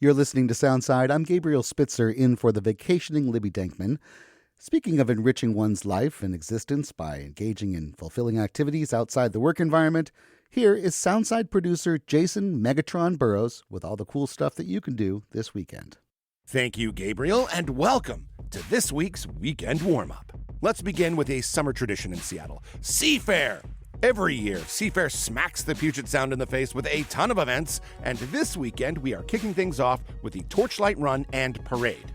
You're listening to Soundside. I'm Gabriel Spitzer, in for the vacationing Libby Denkmann. Speaking of enriching one's life and existence by engaging in fulfilling activities outside the work environment, here is Soundside producer Jason Megatron Burrows with all the cool stuff that you can do this weekend. Thank you, Gabriel, and welcome to this week's Weekend Warmup. Let's begin with a summer tradition in Seattle, Seafair. Every year, Seafair smacks the Puget Sound in the face with a ton of events, and this weekend we are kicking things off with the Torchlight Run and Parade.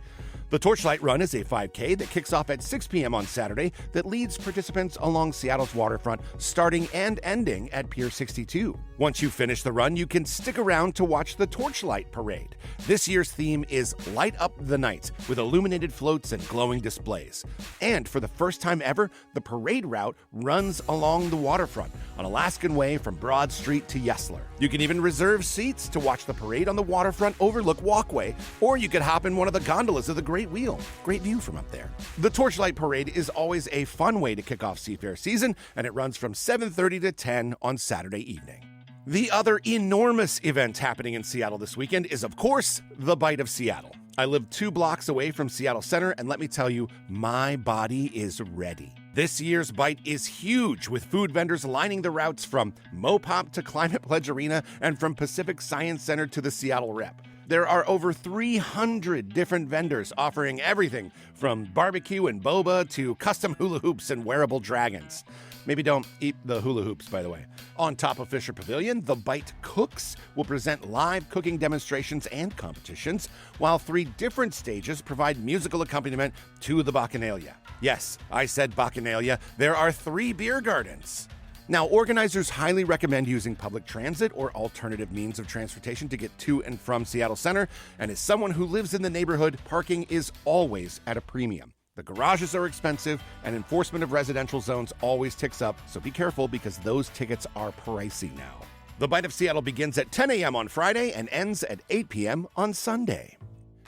The Torchlight Run is a 5K that kicks off at 6 p.m. on Saturday that leads participants along Seattle's waterfront, starting and ending at Pier 62. Once you finish the run, you can stick around to watch the Torchlight Parade. This year's theme is Light Up the Night, with illuminated floats and glowing displays. And for the first time ever, the parade route runs along the waterfront on Alaskan Way from Broad Street to Yesler. You can even reserve seats to watch the parade on the waterfront overlook walkway, or you could hop in one of the gondolas of the Great Wheel. Great view from up there. The Torchlight Parade is always a fun way to kick off Seafair season, and it runs from 7:30 to 10 on Saturday evening. The other enormous event happening in Seattle this weekend is, of course, the Bite of Seattle. I live 2 blocks away from Seattle Center, and let me tell you, my body is ready. This year's Bite is huge, with food vendors lining the routes from Mopop to Climate Pledge Arena and from Pacific Science Center to the Seattle Rep. There are over 300 different vendors offering everything from barbecue and boba to custom hula hoops and wearable dragons. Maybe don't eat the hula hoops, by the way. On top of Fisher Pavilion, the Bite Cooks will present live cooking demonstrations and competitions, while 3 different stages provide musical accompaniment to the Bacchanalia. Yes, I said Bacchanalia. There are 3 beer gardens. Now, organizers highly recommend using public transit or alternative means of transportation to get to and from Seattle Center, and as someone who lives in the neighborhood, parking is always at a premium. The garages are expensive, and enforcement of residential zones always ticks up, so be careful because those tickets are pricey now. The Bite of Seattle begins at 10 a.m. on Friday and ends at 8 p.m. on Sunday.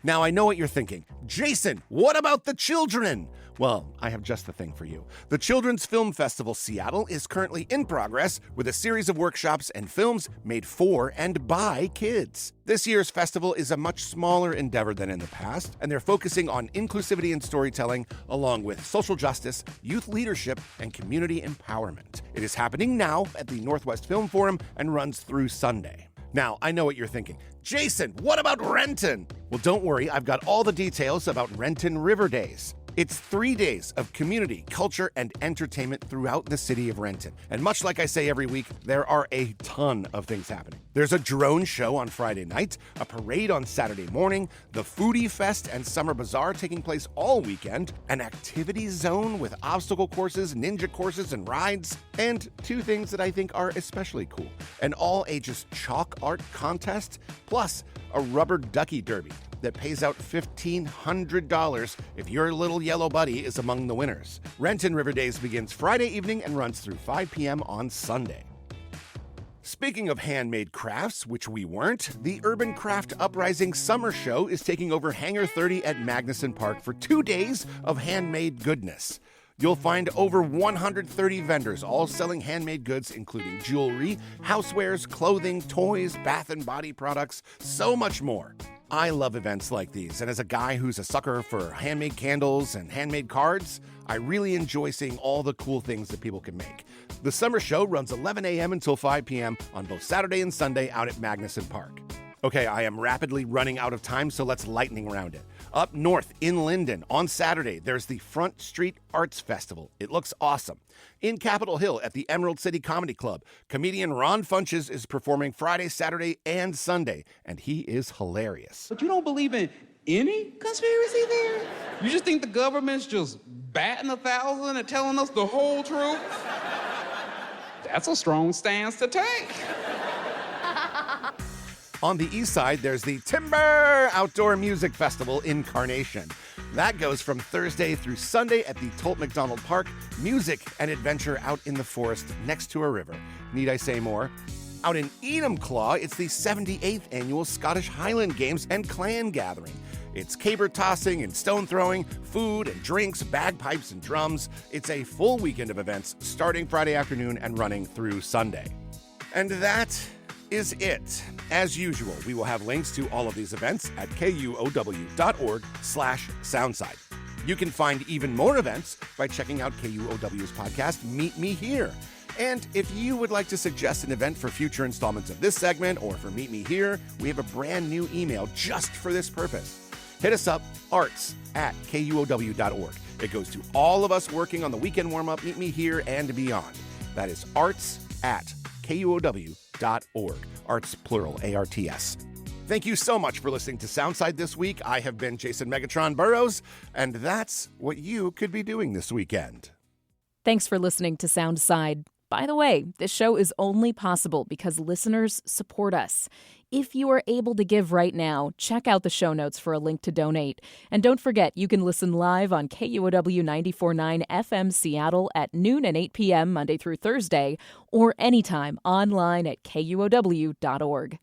Now, I know what you're thinking. Jason, what about the children? Well, I have just the thing for you. The Children's Film Festival Seattle is currently in progress with a series of workshops and films made for and by kids. This year's festival is a much smaller endeavor than in the past, and they're focusing on inclusivity and storytelling, along with social justice, youth leadership, and community empowerment. It is happening now at the Northwest Film Forum and runs through Sunday. Now, I know what you're thinking. Jason, what about Renton? Well, don't worry, I've got all the details about Renton River Days. It's 3 days of community, culture, and entertainment throughout the city of Renton. And much like I say every week, there are a ton of things happening. There's a drone show on Friday night, a parade on Saturday morning, the Foodie Fest and Summer Bazaar taking place all weekend, an activity zone with obstacle courses, ninja courses, and rides, and 2 things that I think are especially cool: an all-ages chalk art contest, plus a rubber ducky derby that pays out $1,500 if your little yellow buddy is among the winners. Renton River Days begins Friday evening and runs through 5 p.m. on Sunday. Speaking of handmade crafts, which we weren't, the Urban Craft Uprising Summer Show is taking over Hangar 30 at Magnuson Park for 2 days of handmade goodness. You'll find over 130 vendors, all selling handmade goods, including jewelry, housewares, clothing, toys, bath and body products, so much more. I love events like these, and as a guy who's a sucker for handmade candles and handmade cards, I really enjoy seeing all the cool things that people can make. The summer show runs 11 a.m. until 5 p.m. on both Saturday and Sunday out at Magnuson Park. Okay, I am rapidly running out of time, so let's lightning round it. Up north in Linden, on Saturday, there's the Front Street Arts Festival. It looks awesome. In Capitol Hill at the Emerald City Comedy Club, comedian Ron Funches is performing Friday, Saturday, and Sunday, and he is hilarious. But you don't believe in any conspiracy theory? You just think the government's just batting 1,000 and telling us the whole truth? That's a strong stance to take. On the east side, there's the Timber Outdoor Music Festival in Carnation. That goes from Thursday through Sunday at the Tolt McDonald Park. Music and adventure out in the forest next to a river. Need I say more? Out in Enumclaw, it's the 78th annual Scottish Highland Games and Clan Gathering. It's caber tossing and stone throwing, food and drinks, bagpipes and drums. It's a full weekend of events starting Friday afternoon and running through Sunday. And that is it. As usual, we will have links to all of these events at kuow.org/soundside. You can find even more events by checking out KUOW's podcast, Meet Me Here. And if you would like to suggest an event for future installments of this segment or for Meet Me Here, we have a brand new email just for this purpose. Hit us up, arts@kuow.org. It goes to all of us working on the weekend warm-up, Meet Me Here, and beyond. That is arts@kuow.org. Arts, plural, ARTS. Thank you so much for listening to Soundside this week. I have been Jason Megatron Burrows, and that's what you could be doing this weekend. Thanks for listening to Soundside. By the way, this show is only possible because listeners support us. If you are able to give right now, check out the show notes for a link to donate. And don't forget, you can listen live on KUOW 94.9 FM Seattle at noon and 8 p.m. Monday through Thursday, or anytime online at kuow.org.